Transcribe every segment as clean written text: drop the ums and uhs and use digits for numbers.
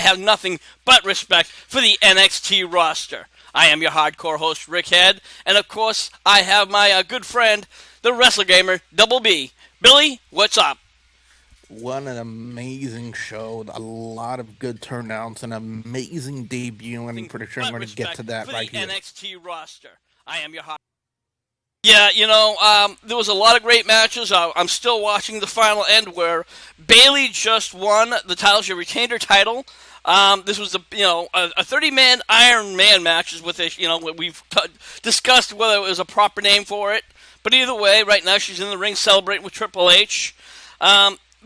have nothing but respect for the NXT roster. I am your hardcore host, Rick Head, and of course, I have my good friend, the Wrestle Gamer, Double B. Billy, what's up? What an amazing show. A lot of good turnouts, an amazing debut, and I'm pretty sure I'm going to get to that right here. NXT roster. I am your Yeah, there was a lot of great matches. I'm still watching the final end where Bayley just won the title. She retained her title. This was a 30-man Iron Man match with we've discussed whether it was a proper name for it. But either way, right now she's in the ring celebrating with Triple H.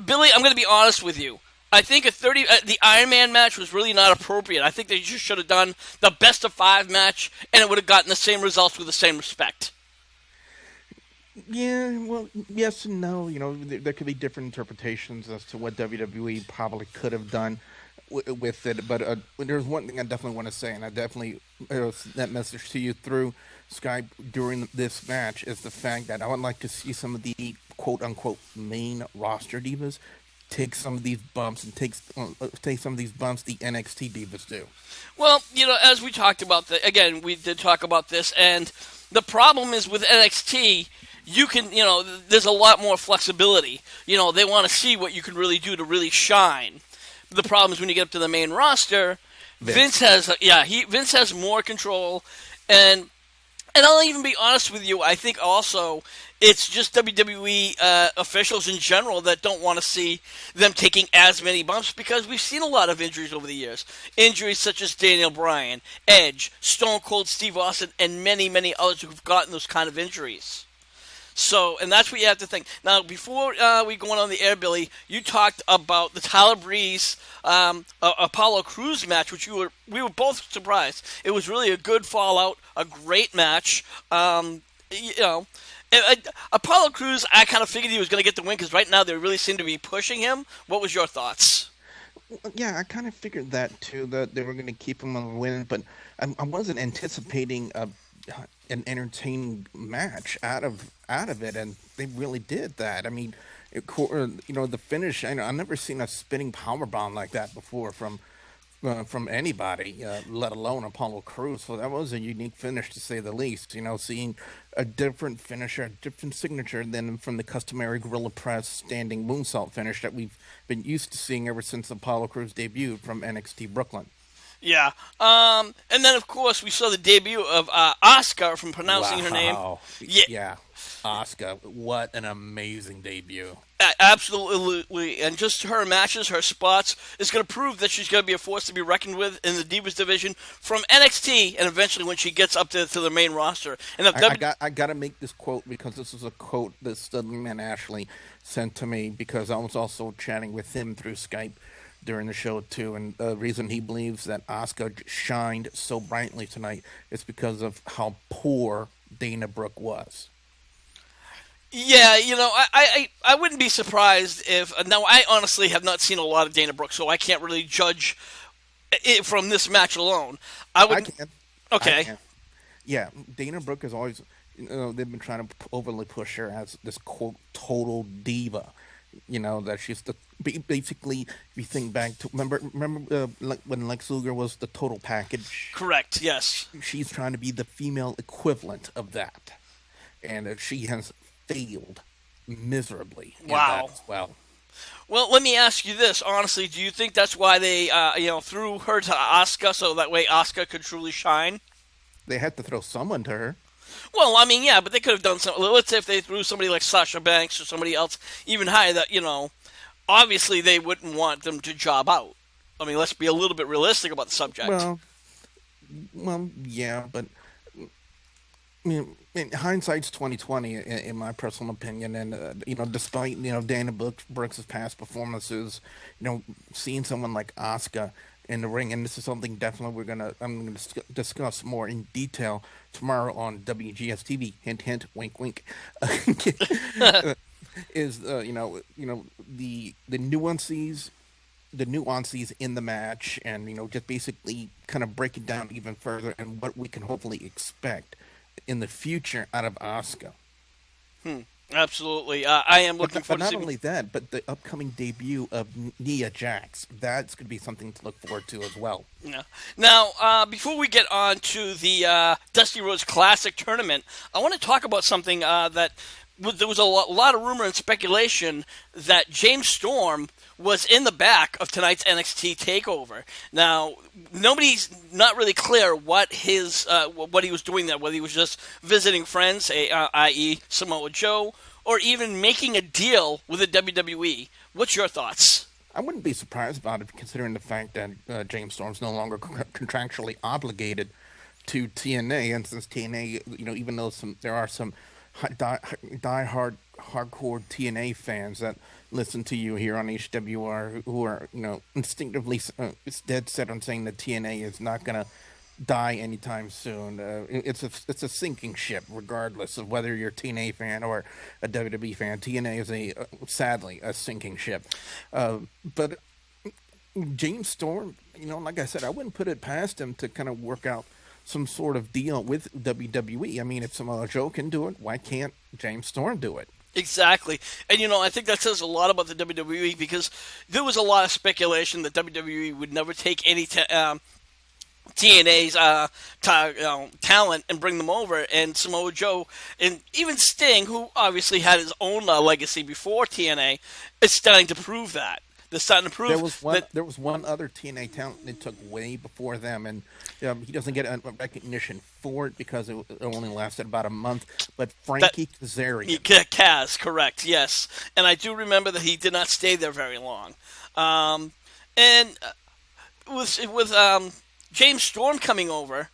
Billy, I'm going to be honest with you. I think the Iron Man match was really not appropriate. I think they just should have done the best of 5 match, and it would have gotten the same results with the same respect. Yeah, well, yes and no. There could be different interpretations as to what WWE probably could have done with it. But there's one thing I definitely want to say, and I definitely that message to you through Skype during this match is the fact that I would like to see some of the quote-unquote main roster divas take some of these bumps and take some of these bumps the NXT divas do. Well, as we talked about, we did talk about this, and the problem is with NXT, you can, there's a lot more flexibility. They want to see what you can really do to really shine. The problem is when you get up to the main roster, Vince has more control, and I'll even be honest with you, I think also it's just WWE officials in general that don't want to see them taking as many bumps because we've seen a lot of injuries over the years. Injuries such as Daniel Bryan, Edge, Stone Cold Steve Austin, and many, many others who've gotten those kind of injuries. So, and that's what you have to think. Now, before we go on the air, Billy, you talked about the Tyler Breeze Apollo Crews match, which we were both surprised. It was really a good fallout, a great match. Apollo Crews, I kind of figured he was going to get the win because right now they really seem to be pushing him. What was your thoughts? Yeah, I kind of figured that too, that they were going to keep him on the win, but I wasn't anticipating an entertaining match out of it, and they really did that. I mean, the finish. I've never seen a spinning powerbomb like that before from anybody, let alone Apollo Crews. So that was a unique finish to say the least. Seeing a different finisher, a different signature than from the customary gorilla press standing moonsault finish that we've been used to seeing ever since Apollo Crews debuted from NXT Brooklyn. Yeah. And then, of course, we saw the debut of Asuka from pronouncing her name. Yeah. Asuka. What an amazing debut. Absolutely. And just her matches, her spots, is going to prove that she's going to be a force to be reckoned with in the Divas division from NXT and eventually when she gets up to the main roster. And I got to make this quote because this is a quote that Studley Man Ashley sent to me because I was also chatting with him through Skype during the show too, and the reason he believes that Asuka shined so brightly tonight is because of how poor DanaBrooke was. Yeah, I wouldn't be surprised if. Now, I honestly have not seen a lot of DanaBrooke, so I can't really judge it from this match alone. I can. Okay. I can. Yeah, DanaBrooke is always. They've been trying to overly push her as this quote total diva. That she's basically, if you think back to remember when Lex Luger was the total package. Correct. Yes. She's trying to be the female equivalent of that, and she has failed miserably. Wow. In that as well. Well, let me ask you this honestly: do you think that's why they threw her to Asuka so that way Asuka could truly shine? They had to throw someone to her. Well, I mean, yeah, but they could have done something. Let's say if they threw somebody like Sasha Banks or somebody else even higher that, obviously they wouldn't want them to job out. I mean, let's be a little bit realistic about the subject. Well, yeah, but hindsight's 2020 in my personal opinion, and despite DanaBrooke's past performances, seeing someone like Asuka in the ring, and this is something definitely I'm gonna discuss more in detail tomorrow on WGS TV. Hint, hint, wink, wink. Is the nuances in the match, and just basically kind of break it down even further, and what we can hopefully expect in the future out of Asuka. Absolutely. I am looking But forward to not seeing. only that, but the upcoming debut of Nia Jax. That's going to be something to look forward to as well. Yeah. Now, before we get on to the Dusty Rhodes Classic tournament, I want to talk about something that there was a lot of rumor and speculation that James Storm was in the back of tonight's NXT Takeover. Now, nobody's not really clear what what he was doing there, whether he was just visiting friends, i.e., Samoa Joe, or even making a deal with the WWE. What's your thoughts? I wouldn't be surprised about it, considering the fact that James Storm's no longer contractually obligated to TNA, and since TNA, even though there are some die-hard, hardcore TNA fans that listen to you here on HWR who are, instinctively dead set on saying that TNA is not going to die anytime soon. It's a sinking ship, regardless of whether you're a TNA fan or a WWE fan. TNA is sadly a sinking ship. But James Storm, like I said, I wouldn't put it past him to kind of work out some sort of deal with WWE. I mean, if Samoa Joe can do it, why can't James Storm do it? Exactly. And, I think that says a lot about the WWE, because there was a lot of speculation that WWE would never take any TNA's talent and bring them over, and Samoa Joe and even Sting, who obviously had his own legacy before TNA, is starting to prove that. They're starting to prove there was one other TNA talent that took way before them, and he doesn't get recognition for it because it only lasted about a month. But Frankie Kazarian, Kaz, correct, yes, and I do remember that he did not stay there very long. And with James Storm coming over,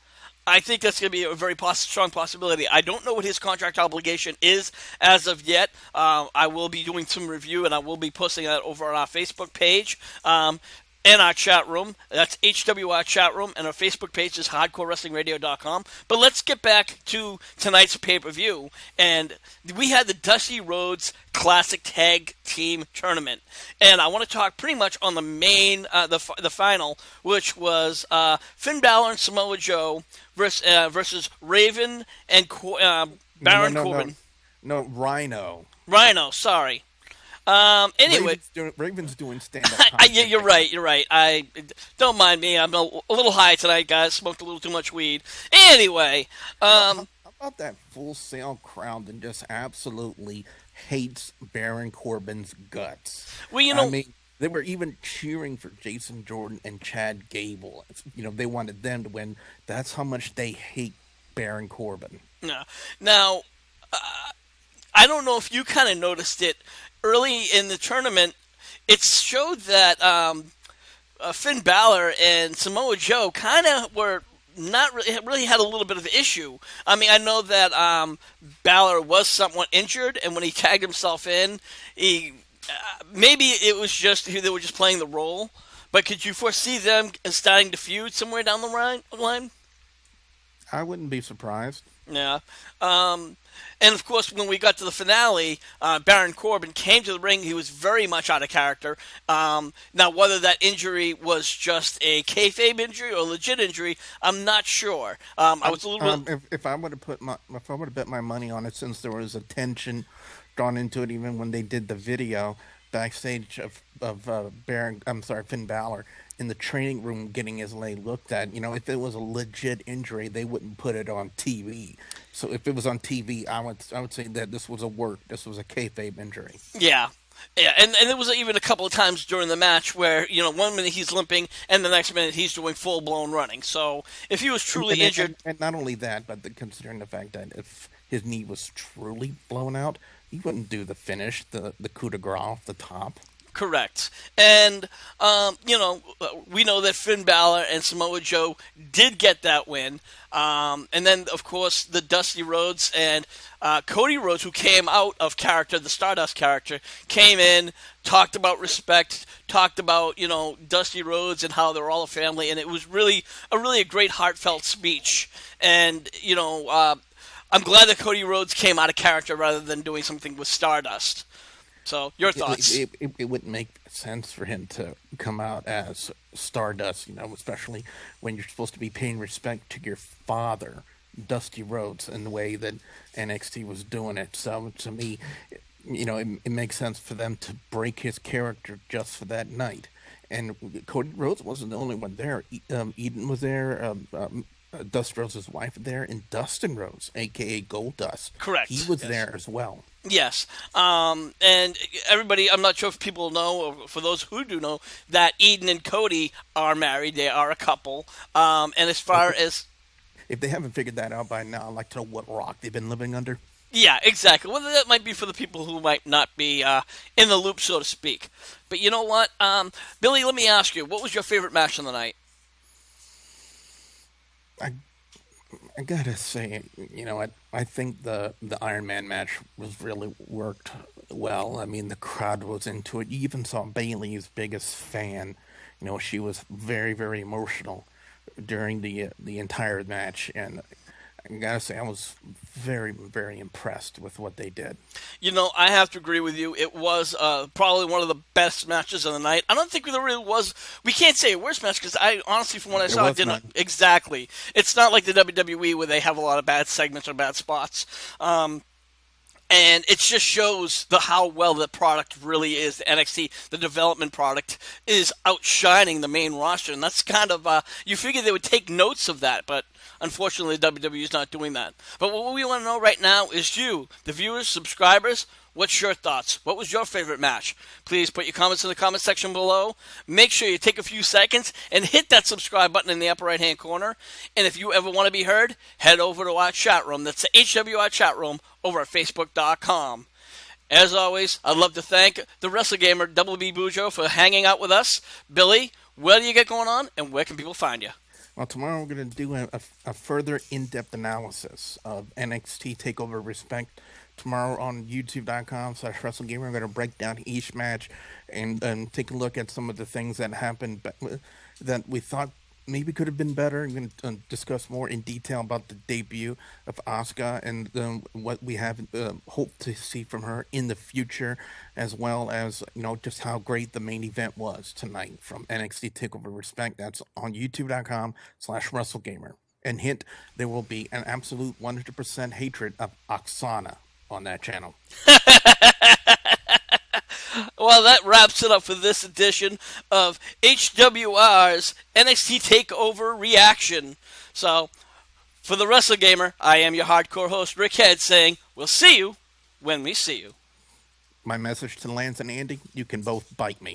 I think that's going to be a very strong possibility. I don't know what his contract obligation is as of yet. I will be doing some review, and I will be posting that over on our Facebook page and our chat room. That's HWR chat room, and our Facebook page is hardcorewrestlingradio.com. But let's get back to tonight's pay-per-view, and we had the Dusty Rhodes Classic Tag Team Tournament, and I want to talk pretty much on the main, the final, which was Finn Balor and Samoa Joe versus Raven and Baron Corbin. No, Rhino. Rhino, sorry. Anyway, Raven's doing stand-up. You're right. I don't mind me. I'm a little high tonight, guys. Smoked a little too much weed. Anyway, how about that Full Sail crowd that just absolutely hates Baron Corbin's guts? Well, I mean, they were even cheering for Jason Jordan and Chad Gable. They wanted them to win. That's how much they hate Baron Corbin. No. Now, I don't know if you kind of noticed it. Early in the tournament, it showed that Finn Balor and Samoa Joe kind of were not really had a little bit of an issue. I mean, I know that Balor was somewhat injured, and when he tagged himself in, maybe it was just they were just playing the role. But could you foresee them starting to feud somewhere down the line? I wouldn't be surprised. Yeah. And, of course, when we got to the finale, Baron Corbin came to the ring. He was very much out of character. Now, whether that injury was just a kayfabe injury or a legit injury, I'm not sure. I was a little bit... If I would have bet my money on it, since there was a tension drawn into it, even when they did the video backstage of Finn Balor in the training room getting his leg looked at. If it was a legit injury, they wouldn't put it on TV. So if it was on TV, I would say that this was a kayfabe injury. Yeah, and there was even a couple of times during the match where 1 minute he's limping and the next minute he's doing full blown running. So if he was truly injured, and not only that, but considering the fact that if his knee was truly blown out, he wouldn't do the finish, the coup de grace off the top. Correct. And, we know that Finn Balor and Samoa Joe did get that win. And then, of course, the Dusty Rhodes and Cody Rhodes, who came out of character, the Stardust character, came in, talked about respect, talked about, Dusty Rhodes and how they're all a family. And it was really a great heartfelt speech. And, I'm glad that Cody Rhodes came out of character rather than doing something with Stardust. So, your thoughts? It wouldn't make sense for him to come out as Stardust, especially when you're supposed to be paying respect to your father Dusty Rhodes in the way that NXT was doing it. So to me, it makes sense for them to break his character just for that night. And Cody Rhodes wasn't the only one there. Eden was there. Dusty Rhodes' wife there, and Dustin Rhodes, aka Gold Dust. Correct. He was there as well. Yes. And everybody, I'm not sure if people know, or for those who do know, that Eden and Cody are married. They are a couple. And as far as... If they haven't figured that out by now, I'd like to know what rock they've been living under. Yeah, exactly. Well, that might be for the people who might not be in the loop, so to speak. But you know what? Billy, let me ask you, what was your favorite match of the night? I gotta say, I think the Iron Man match was really worked well. I mean, the crowd was into it. You even saw Bayley's biggest fan. She was very, very emotional during the entire match, and I gotta say, I was very, very impressed with what they did. I have to agree with you. It was probably one of the best matches of the night. I don't think there really was. We can't say a worse match because I honestly, from what I saw, didn't exactly. It's not like the WWE where they have a lot of bad segments or bad spots. And it just shows how well the product really is. The NXT, the development product, is outshining the main roster. And that's kind of, you figure they would take notes of that, but unfortunately WWE is not doing that. But what we want to know right now is you, the viewers, subscribers, what's your thoughts? What was your favorite match? Please put your comments in the comment section below. Make sure you take a few seconds and hit that subscribe button in the upper right-hand corner. And if you ever want to be heard, head over to our chat room. That's the HWR chat room over at Facebook.com. As always, I'd love to thank the WrestleGamer Double B Bujo for hanging out with us. Billy, what do you get going on, and where can people find you? Well, tomorrow we're going to do a further in-depth analysis of NXT TakeOver Respect. Tomorrow on youtube.com/WrestleGamer, we're going to break down each match and take a look at some of the things that happened that we thought maybe could have been better. I'm going to discuss more in detail about the debut of Asuka and what we have hope to see from her in the future, as well as just how great the main event was tonight from NXT TakeOver Respect. That's on youtube.com/WrestleGamer. And hint, there will be an absolute 100% hatred of Oksana on that channel. Well, that wraps it up for this edition of HWR's NXT TakeOver Reaction. So, for the WrestleGamer, I am your hardcore host, Rick Head, saying, we'll see you when we see you. My message to Lance and Andy, you can both bite me.